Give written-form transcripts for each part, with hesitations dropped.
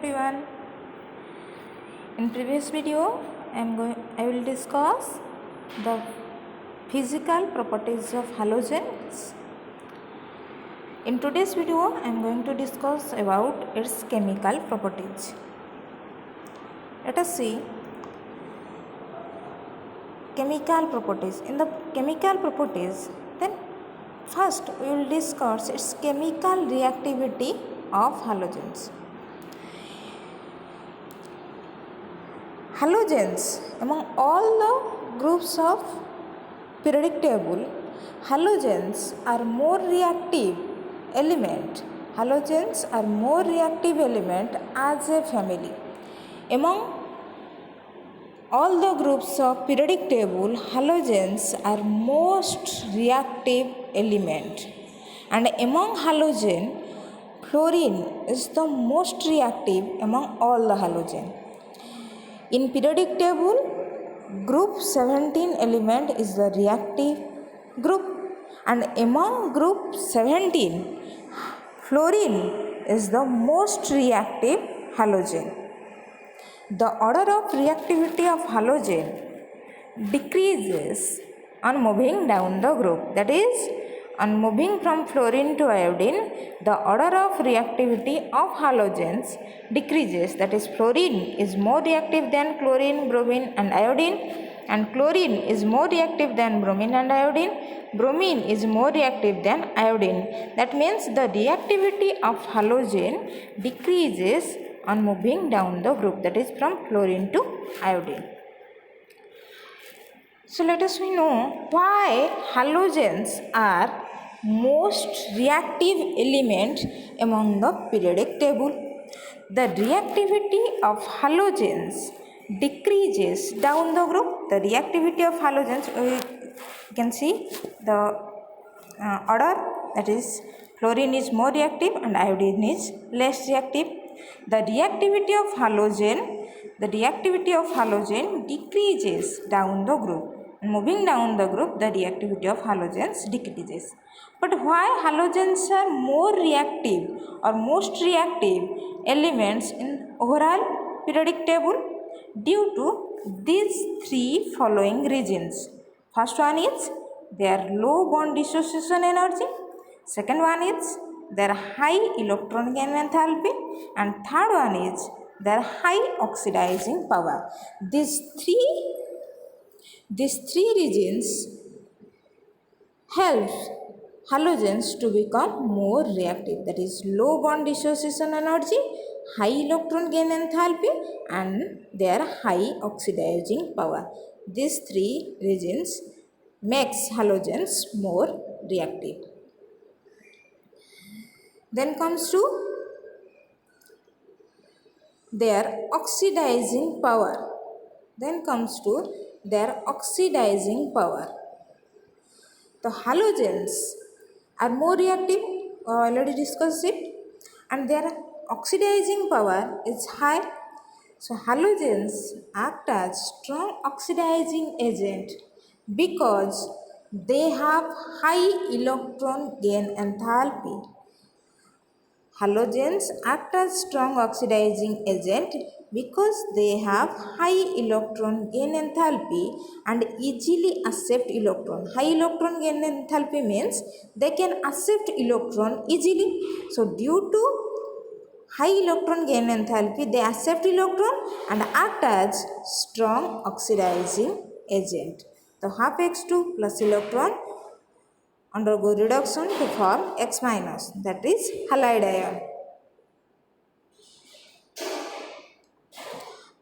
everyone. In previous video, I will discuss the physical properties of halogens. In today's video, I am going to discuss about its chemical properties. Let us see chemical properties. In the chemical properties, then first we will discuss its chemical reactivity of halogens. Halogens, among all the groups of periodic table, halogens are more reactive element. Halogens are more reactive element as a family. Among all the groups of periodic table, halogens are most reactive element. And among halogen, fluorine is the most reactive among all the halogen. In periodic table, group 17 element is the reactive group, and among group 17, fluorine is the most reactive halogen. The order of reactivity of halogen decreases on moving down the group. That is, on moving from fluorine to iodine, the order of reactivity of halogens decreases. That is, fluorine is more reactive than chlorine, bromine and iodine, and chlorine is more reactive than bromine and iodine. Bromine is more reactive than iodine. That means the reactivity of halogen decreases on moving down the group, that is from fluorine to iodine. So let us know why halogens are most reactive element among the periodic table. The reactivity of halogens decreases down the group. The reactivity of halogens, we can see the order, that is fluorine is more reactive and iodine is less reactive. The reactivity of halogen decreases down the group. Moving down the group, the reactivity of halogens decreases. But why halogens are more reactive or most reactive elements in overall periodic table? Due to these three following reasons. First one is their low bond dissociation energy. Second one is their high electron gain enthalpy, and third one is their high oxidizing power. These three reasons help halogens to become more reactive. That is, low bond dissociation energy, high electron gain enthalpy, and their high oxidizing power. These three reasons makes halogens more reactive. Then comes to their oxidizing power. The halogens are more reactive, already discussed it, and their oxidizing power is high. So halogens act as strong oxidizing agent because they have high electron gain enthalpy. Halogens act as strong oxidizing agent because they have high electron gain enthalpy and easily accept electron. High electron gain enthalpy means they can accept electron easily. So due to high electron gain enthalpy, they accept electron and act as strong oxidizing agent. The half X2 plus electron undergo reduction to form X minus, that is halide ion.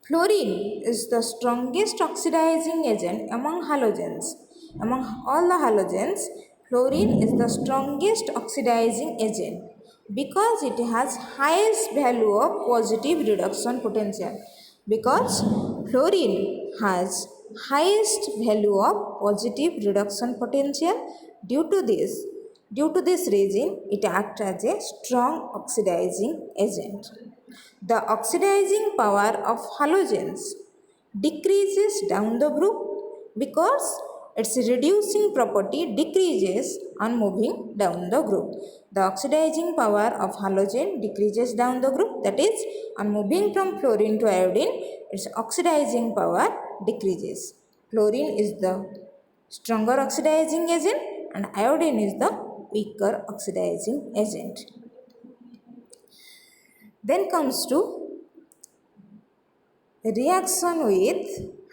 Fluorine is the strongest oxidizing agent among halogens. Among all the halogens, fluorine is the strongest oxidizing agent because it has highest value of positive reduction potential. Because fluorine has highest value of positive reduction potential, due to this reason, it acts as a strong oxidizing agent. The oxidizing power of halogens decreases down the group because its reducing property decreases on moving down the group. The oxidizing power of halogen decreases down the group, that is, on moving from fluorine to iodine, its oxidizing power decreases. Fluorine is the stronger oxidizing agent and iodine is the weaker oxidizing agent. Then comes to reaction with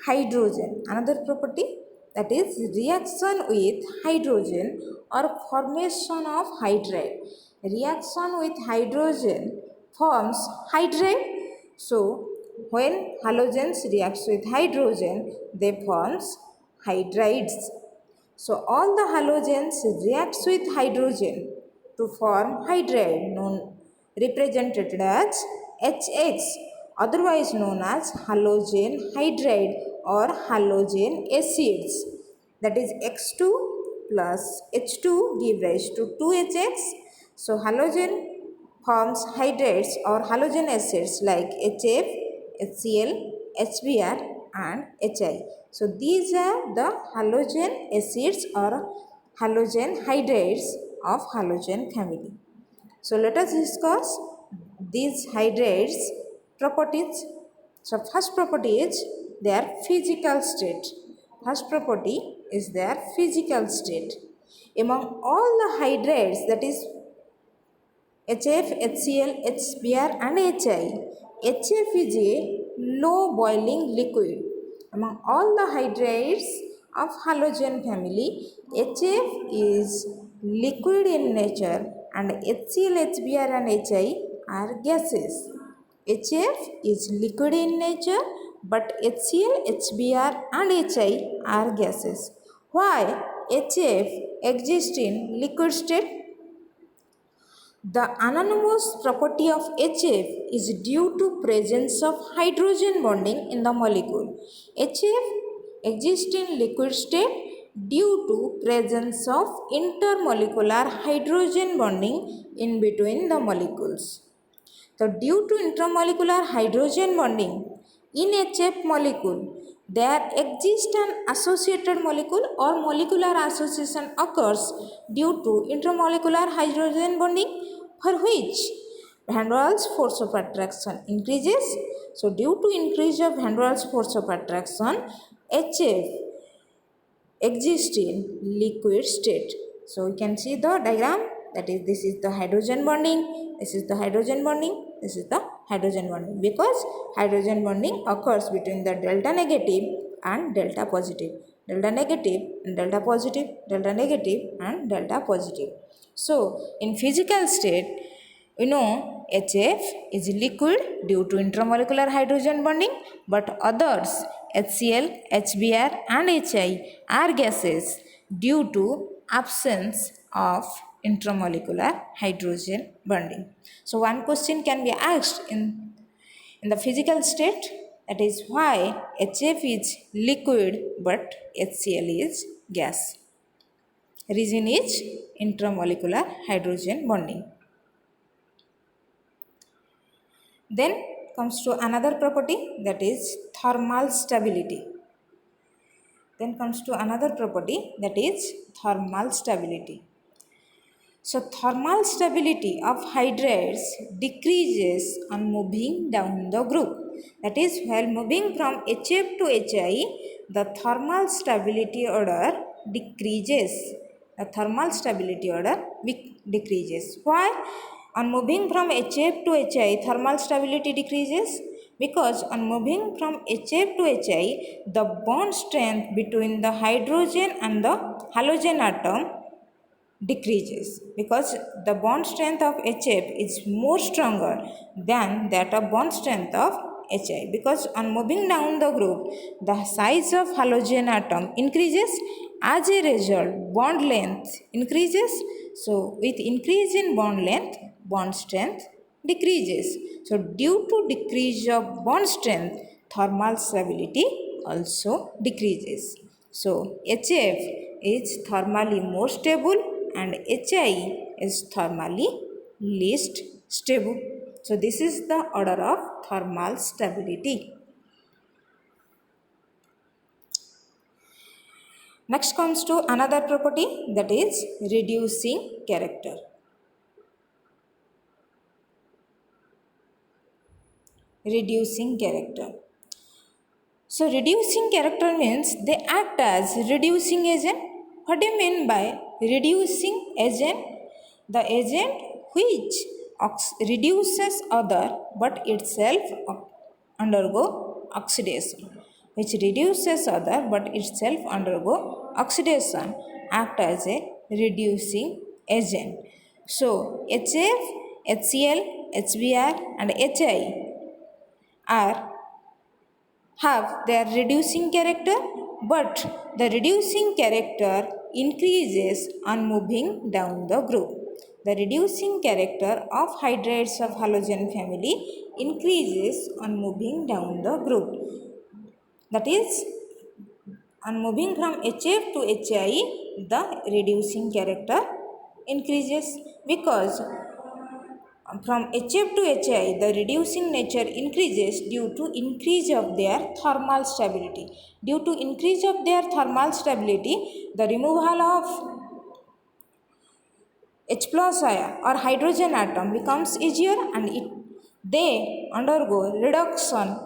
hydrogen. Another property, that is reaction with hydrogen or formation of hydride. Reaction with hydrogen forms hydride. So when halogens reacts with hydrogen, they forms hydrides. So all the halogens reacts with hydrogen to form hydride known represented as HX, otherwise known as halogen hydride or halogen acids. That is X2 plus H2 give rise to 2HX. So halogen forms hydrides or halogen acids like HF, HCl, HBr and HI. So these are the halogen acids or halogen hydrides of halogen family. So let us discuss these hydrides properties. So first property is their physical state. First property is their physical state. Among all the hydrides, that is HF, HCl, HBr and HI. HF is a low boiling liquid. Among all the hydrides of halogen family, HF is liquid in nature and HCl, HBr and HI are gases. HF is liquid in nature but HCl, HBr and HI are gases. Why HF exists in liquid state? The anomalous property of HF is due to presence of hydrogen bonding in the molecule. HF exists in liquid state due to presence of intermolecular hydrogen bonding in between the molecules. So due to intermolecular hydrogen bonding in HF molecule, there exists an associated molecule or molecular association occurs due to intermolecular hydrogen bonding for which van der Waals force of attraction increases. So due to increase of van der Waals force of attraction, HF exists in liquid state. So we can see the diagram, that is this is the hydrogen bonding, this is the hydrogen bonding, this is the hydrogen bonding, because hydrogen bonding occurs between the delta negative and delta positive, delta negative and delta positive, delta negative and delta positive. So in physical state, we know HF is liquid due to intermolecular hydrogen bonding, but others HCl, HBr and HI are gases due to absence of intermolecular hydrogen bonding. So one question can be asked in the physical state, that is why HF is liquid but HCl is gas. Reason is intermolecular hydrogen bonding. Then comes to another property, that is thermal stability. Then comes to another property, that is thermal stability. So thermal stability of hydrides decreases on moving down the group. That is, while moving from HF to HI, the thermal stability order decreases. The thermal stability order decreases. Why? On moving from HF to HI, thermal stability decreases because on moving from HF to HI, the bond strength between the hydrogen and the halogen atom decreases because the bond strength of HF is more stronger than that of bond strength of HI, because on moving down the group, the size of halogen atom increases. As a result, bond length increases. So with increase in bond length, bond strength decreases. So due to decrease of bond strength, thermal stability also decreases. So HF is thermally more stable and HI is thermally least stable. So this is the order of thermal stability. Next comes to another property, that is reducing character. Reducing character. So reducing character means they act as reducing agent. What do you mean by reducing agent? The agent which reduces other but itself undergo oxidation. Which reduces other but itself undergo oxidation act as a reducing agent. So HF, HCl, HBr and HI are have their reducing character, but the reducing character increases on moving down the group. The reducing character of hydrides of halogen family increases on moving down the group. That is, on moving from HF to HI, the reducing character increases, because from HF to HI, the reducing nature increases due to increase of their thermal stability. Due to increase of their thermal stability, the removal of H plus ion or hydrogen atom becomes easier, and they undergo reduction,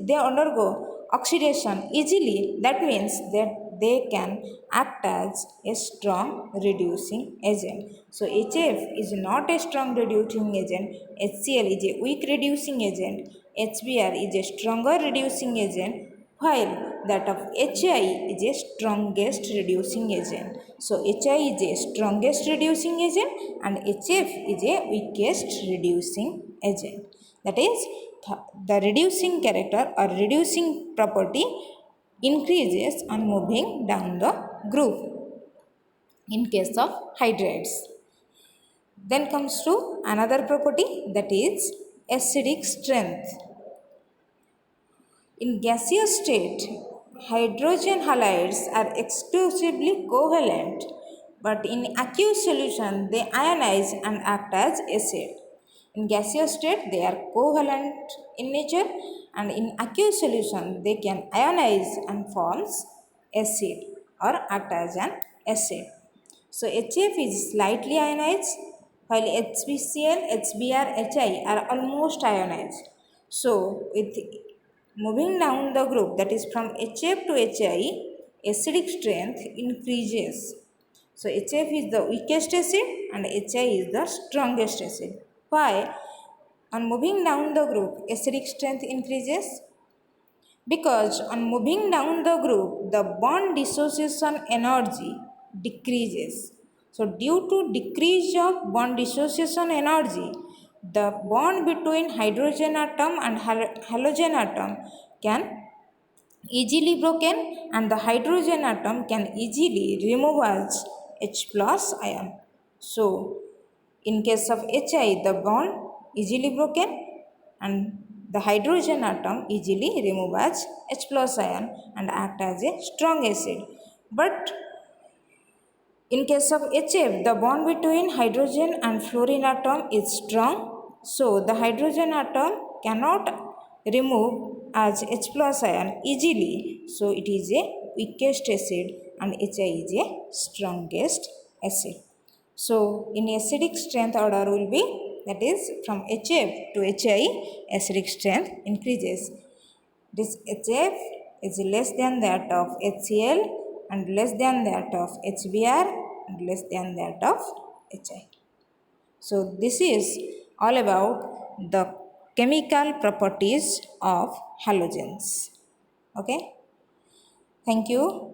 they undergo oxidation easily. That means that they can act as a strong reducing agent. So HF is not a strong reducing agent, HCl is a weak reducing agent, HBr is a stronger reducing agent, while that of HI is a strongest reducing agent. So HI is a strongest reducing agent and HF is a weakest reducing agent. That is, the reducing character or reducing property increases on moving down the group in case of hydrides. Then comes to another property, that is acidic strength. In gaseous state, hydrogen halides are exclusively covalent, but in aqueous solution they ionize and act as acid. In gaseous state they are covalent in nature, and in aqueous solution they can ionize and forms acid or act as an acid. So HF is slightly ionized, while HBCl, HBr, HI are almost ionized. So with moving down the group, that is from HF to HI, acidic strength increases. So HF is the weakest acid and HI is the strongest acid. Why? On moving down the group, acidic strength increases because on moving down the group, the bond dissociation energy decreases. So due to decrease of bond dissociation energy, the bond between hydrogen atom and halogen atom can easily broken, and the hydrogen atom can easily remove as H plus ion. So in case of HI, the bond easily broken and the hydrogen atom easily remove as H plus ion and act as a strong acid. But in case of HF, the bond between hydrogen and fluorine atom is strong, so the hydrogen atom cannot remove as H plus ion easily, so it is a weakest acid and HI is a strongest acid. So in acidic strength order will be, that is from HF to HI, acidic strength increases. This HF is less than that of HCl and less than that of HBr and less than that of HI. So this is all about the chemical properties of halogens. Okay. Thank you.